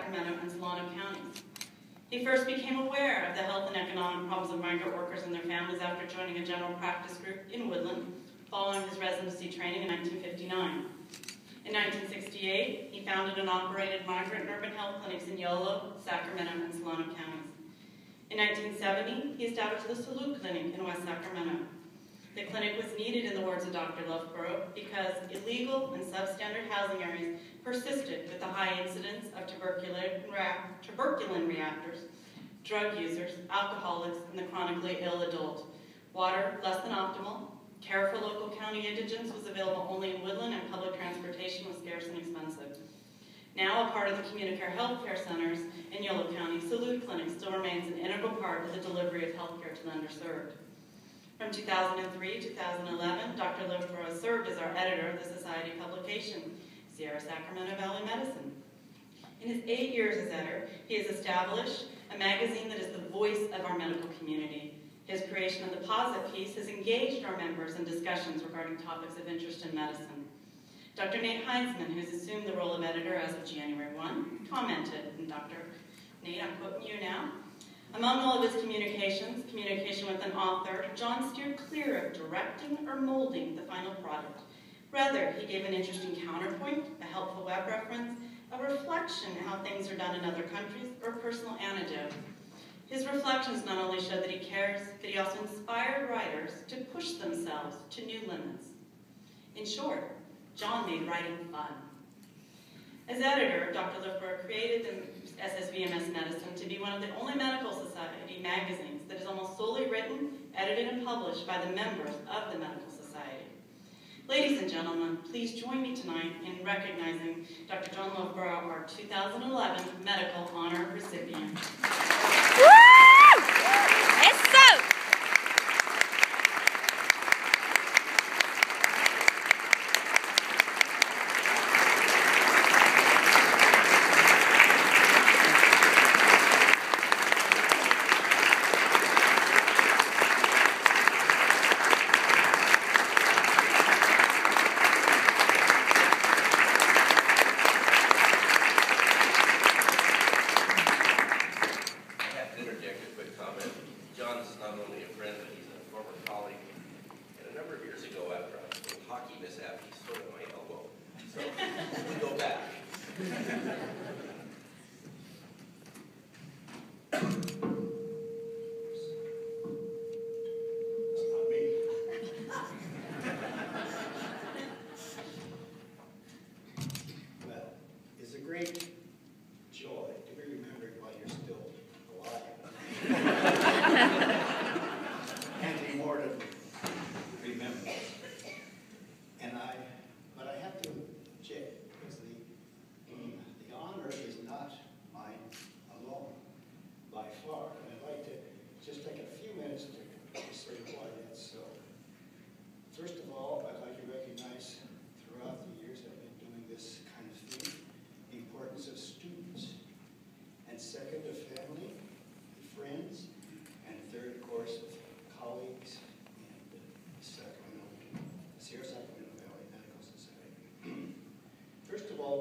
Sacramento and Solano counties. He first became aware of the health and economic problems of migrant workers and their families after joining a general practice group in Woodland following his residency training in 1959. In 1968, he founded and operated migrant and urban health clinics in Yolo, Sacramento, and Solano counties. In 1970, he established the Salute Clinic in West Sacramento. The clinic was needed, in the words of Dr. Loofbourow, because illegal and substandard housing areas persisted with the high incidence of tuberculin reactors, drug users, alcoholics, and the chronically ill adult. Water less than optimal. Care for local county indigents was available only in Woodland, and public transportation was scarce and expensive. Now a part of the CommuniCare healthcare centers in Yolo County, Salute Clinic still remains an integral part of the delivery of healthcare to the underserved. From 2003 to 2011, Dr. Loofbourow served as our editor of the Society publication, Sierra Sacramento Valley Medicine. In his 8 years as editor, he has established a magazine that is the voice of our medical community. His creation of the Posit piece has engaged our members in discussions regarding topics of interest in medicine. Dr. Nate Heinzman, who's assumed the role of editor as of January 1, commented, and Dr. Nate, I'm quoting you now, among all of his communication with an author, John steered clear of directing or molding the final product. Rather, he gave an interesting counterpoint, a helpful web reference, a reflection on how things are done in other countries, or a personal anecdote. His reflections not only showed that he cares, but he also inspired writers to push themselves to new limits. In short, John made writing fun. As editor, Dr. Loofbourow created the SSVMS Medicine to be one of the only medical society magazines that is almost solely written, edited, and published by the members of the medical society. Ladies and gentlemen, please join me tonight in recognizing Dr. John Loofbourow, our 2011 Medical Honor recipient.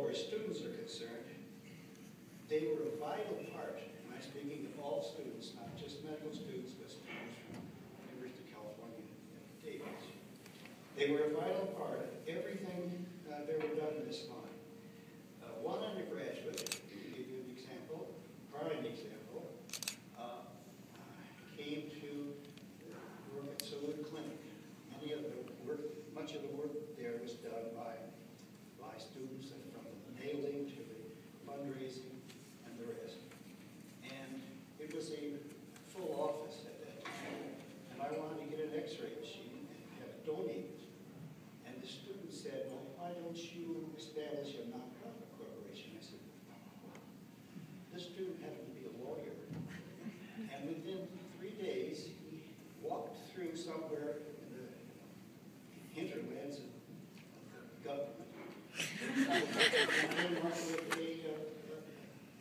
Where students are concerned, they were a vital part, and I'm speaking of all students, not just medical students, but students from the University of California and Davis. They were a vital part of everything that were done in this line. One undergraduate, to give you an example, prime example, came to work at Salute Clinic. Much of the work there was done by students, from the mailing to the fundraising and the rest. And it was a full office at that time. And I wanted to get an x-ray machine and have it donated. And the student said, well, why don't you establish a nonprofit corporation? I said, well, this student happened to be a lawyer. And within 3 days, he walked through somewhere in the hinterlands of the government. And then went with a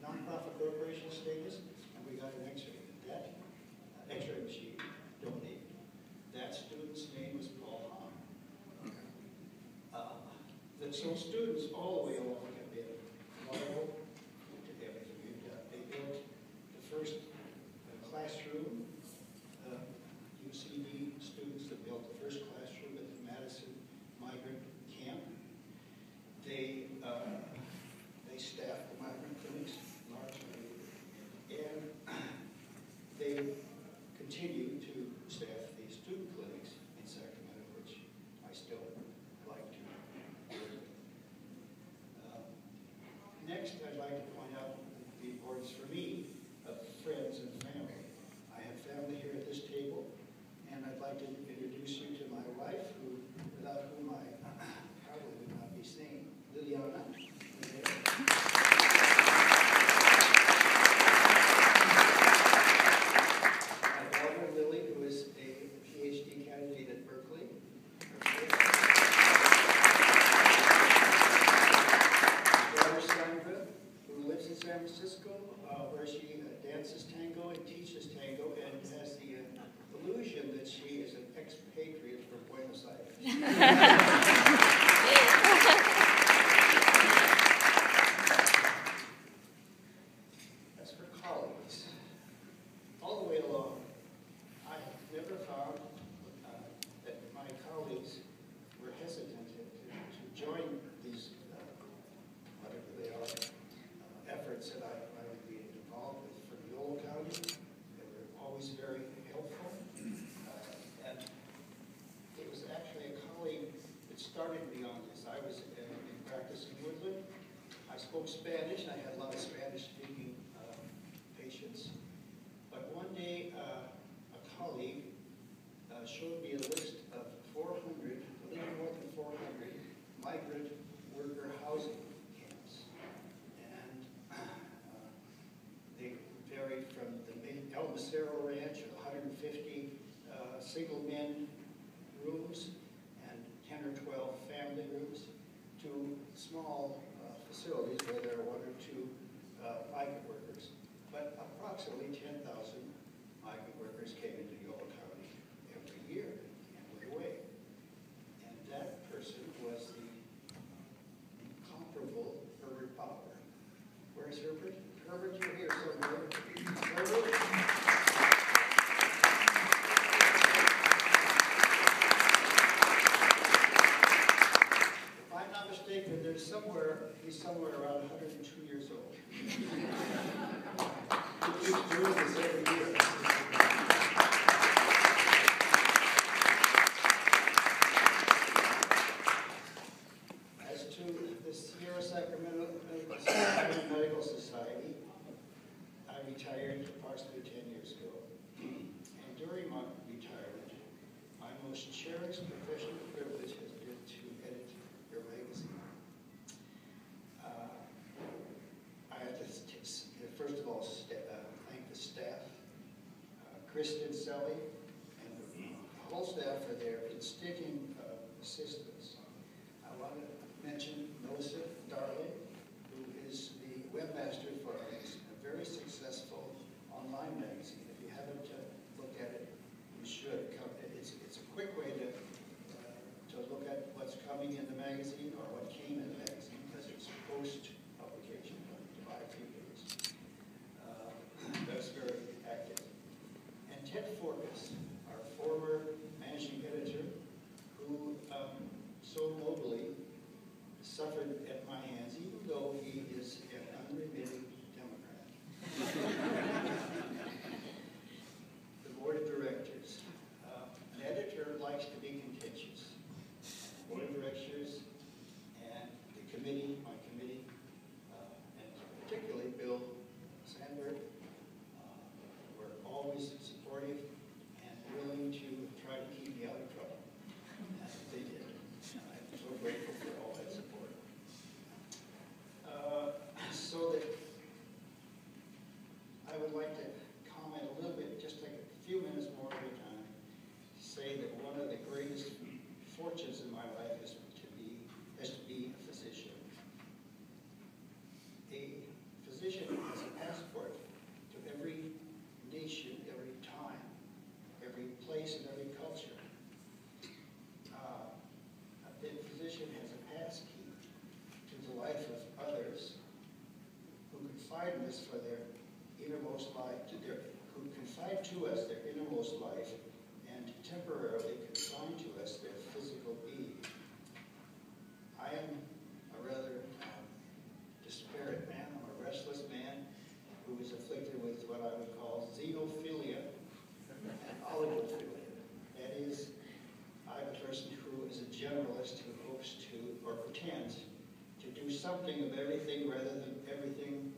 nonprofit corporation status, and we got an x-ray. That x-ray machine donated. That student's name was Paul Hahn. So students all the way along have been loyal to everything was for me of friends and family. I have family here at this table, and I'd like to introduce you to my wife, without whom I probably would not be sane, Liliana. My daughter Lily, who is a PhD candidate at Berkeley. San Francisco, where she dances tango and teaches tango and has the illusion that she is an expatriate from Buenos Aires. As for colleagues, all the way along, I have never found that my colleagues were hesitant to join these, whatever they are, efforts that I would be involved with from Yolo County. They were always very helpful. And it was actually a colleague that started me on this. I was in practice in Woodland. I spoke Spanish. I had a lot of Spanish-speaking patients. But one day, a colleague showed me a list of 400, a little more than 400, migrant worker housing camps. They varied from the El Macero Ranch, 150 single men rooms and 10 or 12 family rooms, to small facilities where there are 1 or 2 migrant workers. But approximately 10,000 migrant workers came into Yolo County every year and went away. And that person was the incomparable Herbert Bauer. Where's Herbert? Herbert, you're here somewhere. Herbert? If I'm not mistaken, he's somewhere around 102 years old. He keeps doing this every year. As to the Sierra Sacramento Medical Society, I retired approximately 10 years ago. And during my retirement, my most cherished professional privilege has been to edit your magazine. I have to, first of all, thank the staff, Kristen, Sally, and the whole staff for their instinctive assistance. I want to mention Melissa Darling, who is the webmaster for a very successful online magazine. If you haven't looked at it, you should. It's a quick way to look at what's coming in the magazine or what came in the magazine, because it's post-publication, by a few days. That's very active. And Ted Fortas, our former managing editor, who so nobly suffered at my hands, even though he is an unremitting Democrat. The board of directors. An editor likes to be contentious. The board of directors and the committee, my committee, and particularly Bill Sandberg, were always supportive and willing to try to keep me out of trouble. And they did. I'm so grateful for all that support. So that I would like to comment a little bit, just take a few minutes more of your time, to say that one of the greatest fortunes in my life is to be a physician. A physician has a passport to every nation, every time, every place, and every culture. A physician has a passkey to the life of others who confide in us for their innermost life, who confide to us their innermost life and temporarily consign to us their physical being. I am a rather disparate man. I'm a restless man who is afflicted with what I would call xenophilia and oligophilia. That is, I'm a person who is a generalist who hopes to, or pretends, to do something of everything rather than everything